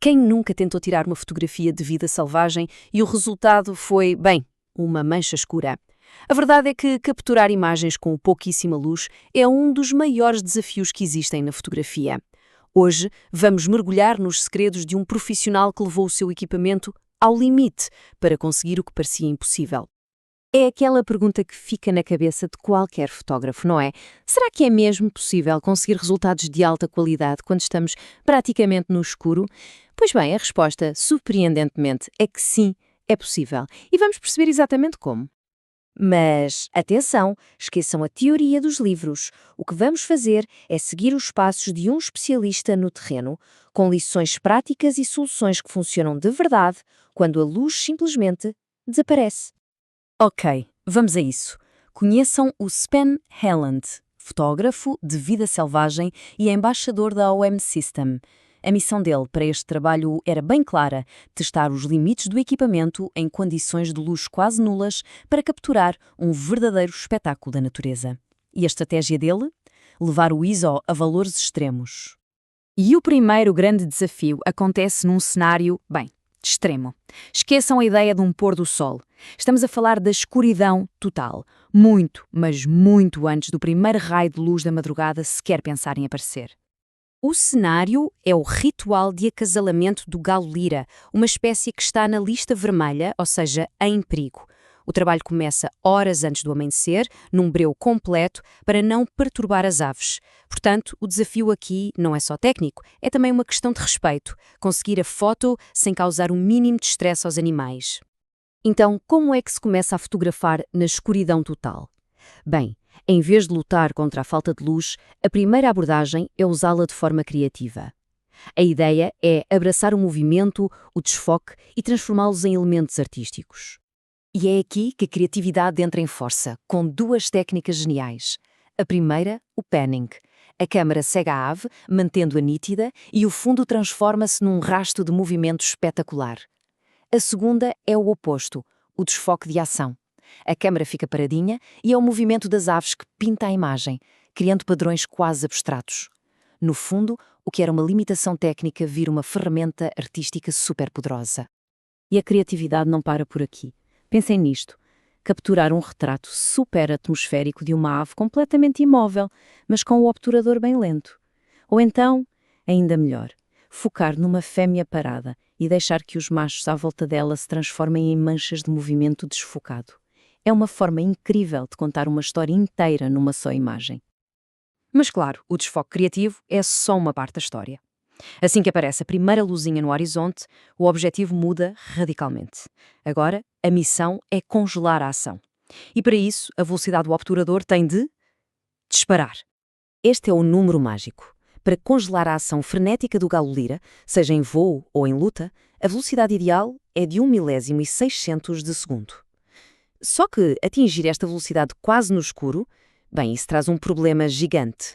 Quem nunca tentou tirar uma fotografia de vida selvagem e o resultado foi, bem, uma mancha escura? A verdade é que capturar imagens com pouquíssima luz é um dos maiores desafios que existem na fotografia. Hoje, vamos mergulhar nos segredos de um profissional que levou o seu equipamento ao limite para conseguir o que parecia impossível. É aquela pergunta que fica na cabeça de qualquer fotógrafo, não é? Será que é mesmo possível conseguir resultados de alta qualidade quando estamos praticamente no escuro? Pois bem, a resposta, surpreendentemente, é que sim, é possível. E vamos perceber exatamente como. Mas, atenção, esqueçam a teoria dos livros. O que vamos fazer é seguir os passos de um especialista no terreno, com lições práticas e soluções que funcionam de verdade quando a luz simplesmente desaparece. Ok, vamos a isso. Conheçam o Sven Helland, fotógrafo de vida selvagem e embaixador da OM System. A missão dele para este trabalho era bem clara: testar os limites do equipamento em condições de luz quase nulas para capturar um verdadeiro espetáculo da natureza. E a estratégia dele? Levar o ISO a valores extremos. E o primeiro grande desafio acontece num cenário, bem, extremo. Esqueçam a ideia de um pôr do sol. Estamos a falar da escuridão total. Muito, mas muito antes do primeiro raio de luz da madrugada sequer pensar em aparecer. O cenário é o ritual de acasalamento do galo-lira, uma espécie que está na lista vermelha, ou seja, em perigo. O trabalho começa horas antes do amanhecer, num breu completo, para não perturbar as aves. Portanto, o desafio aqui não é só técnico, é também uma questão de respeito, conseguir a foto sem causar o mínimo de estresse aos animais. Então, como é que se começa a fotografar na escuridão total? Bem, em vez de lutar contra a falta de luz, a primeira abordagem é usá-la de forma criativa. A ideia é abraçar o movimento, o desfoque e transformá-los em elementos artísticos. E é aqui que a criatividade entra em força, com duas técnicas geniais. A primeira, o panning. A câmara segue a ave, mantendo-a nítida, e o fundo transforma-se num rasto de movimento espetacular. A segunda é o oposto, o desfoque de ação. A câmara fica paradinha e é o movimento das aves que pinta a imagem, criando padrões quase abstratos. No fundo, o que era uma limitação técnica vira uma ferramenta artística superpoderosa. E a criatividade não para por aqui. Pensem nisto. Capturar um retrato super atmosférico de uma ave completamente imóvel, mas com o obturador bem lento. Ou então, ainda melhor, focar numa fêmea parada e deixar que os machos à volta dela se transformem em manchas de movimento desfocado. É uma forma incrível de contar uma história inteira numa só imagem. Mas claro, o desfoque criativo é só uma parte da história. Assim que aparece a primeira luzinha no horizonte, o objetivo muda radicalmente. Agora, a missão é congelar a ação. E para isso, a velocidade do obturador tem de disparar. Este é o número mágico. Para congelar a ação frenética do galo-lira, seja em voo ou em luta, a velocidade ideal é de 1/1600 de segundo. Só que atingir esta velocidade quase no escuro, bem, isso traz um problema gigante.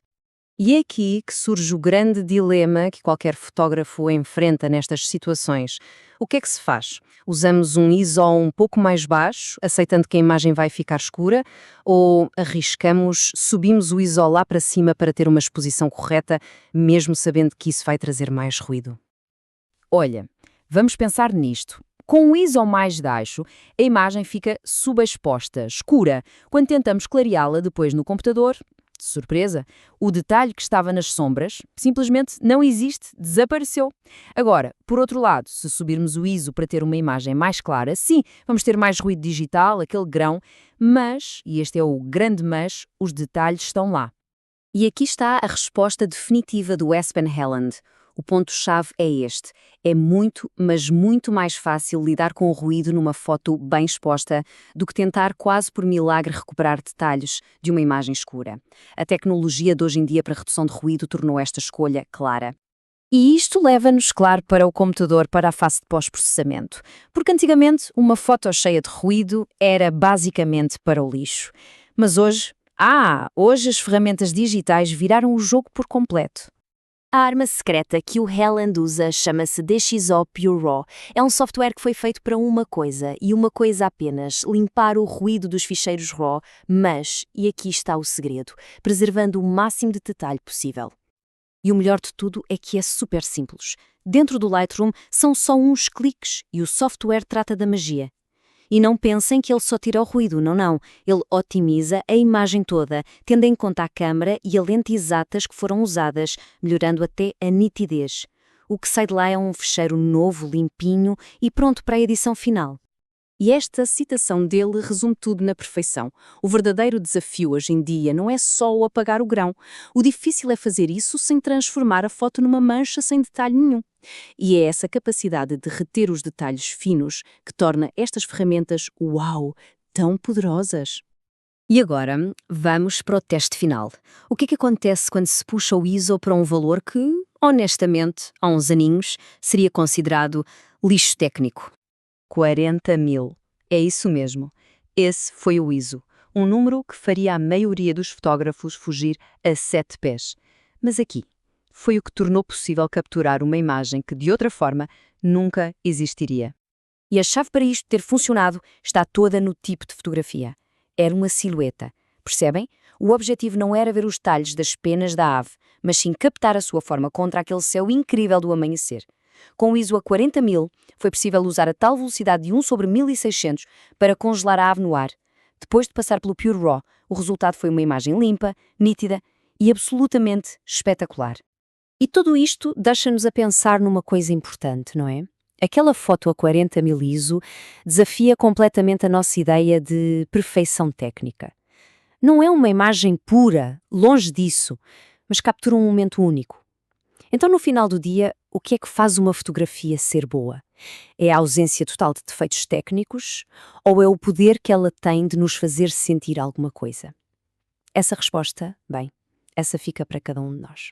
E é aqui que surge o grande dilema que qualquer fotógrafo enfrenta nestas situações. O que é que se faz? Usamos um ISO um pouco mais baixo, aceitando que a imagem vai ficar escura, ou arriscamos, subimos o ISO lá para cima para ter uma exposição correta, mesmo sabendo que isso vai trazer mais ruído? Olha, vamos pensar nisto. Com o ISO mais baixo, a imagem fica subexposta, escura. Quando tentamos clareá-la depois no computador, de surpresa, o detalhe que estava nas sombras simplesmente não existe, desapareceu. Agora, por outro lado, se subirmos o ISO para ter uma imagem mais clara, sim, vamos ter mais ruído digital, aquele grão, mas, e este é o grande mas, os detalhes estão lá. E aqui está a resposta definitiva do Sven Helland. O ponto-chave é este. É muito, mas muito mais fácil lidar com o ruído numa foto bem exposta do que tentar quase por milagre recuperar detalhes de uma imagem escura. A tecnologia de hoje em dia para redução de ruído tornou esta escolha clara. E isto leva-nos, claro, para o computador, para a fase de pós-processamento. Porque antigamente uma foto cheia de ruído era basicamente para o lixo. Mas hoje as ferramentas digitais viraram o jogo por completo. A arma secreta que o Helland usa chama-se DxO Pure Raw. É um software que foi feito para uma coisa, e uma coisa apenas: limpar o ruído dos ficheiros RAW, mas, e aqui está o segredo, preservando o máximo de detalhe possível. E o melhor de tudo é que é super simples. Dentro do Lightroom são só uns cliques e o software trata da magia. E não pensem que ele só tira o ruído, não. Ele otimiza a imagem toda, tendo em conta a câmera e a lente exatas que foram usadas, melhorando até a nitidez. O que sai de lá é um fecheiro novo, limpinho e pronto para a edição final. E esta citação dele resume tudo na perfeição. O verdadeiro desafio hoje em dia não é só o apagar o grão. O difícil é fazer isso sem transformar a foto numa mancha sem detalhe nenhum. E é essa capacidade de reter os detalhes finos que torna estas ferramentas, uau, tão poderosas. E agora, vamos para o teste final. O que é que acontece quando se puxa o ISO para um valor que, honestamente, há uns aninhos, seria considerado lixo técnico? 40.000. É isso mesmo. Esse foi o ISO, um número que faria a maioria dos fotógrafos fugir a 7 pés. Mas aqui, foi o que tornou possível capturar uma imagem que, de outra forma, nunca existiria. E a chave para isto ter funcionado está toda no tipo de fotografia. Era uma silhueta. Percebem? O objetivo não era ver os detalhes das penas da ave, mas sim captar a sua forma contra aquele céu incrível do amanhecer. Com o ISO a 40.000, foi possível usar a tal velocidade de 1/1600 para congelar a ave no ar. Depois de passar pelo Pure RAW, o resultado foi uma imagem limpa, nítida e absolutamente espetacular. E tudo isto deixa-nos a pensar numa coisa importante, não é? Aquela foto a 40.000 ISO desafia completamente a nossa ideia de perfeição técnica. Não é uma imagem pura, longe disso, mas captura um momento único. Então, no final do dia, o que é que faz uma fotografia ser boa? É a ausência total de defeitos técnicos ou é o poder que ela tem de nos fazer sentir alguma coisa? Essa resposta, bem, essa fica para cada um de nós.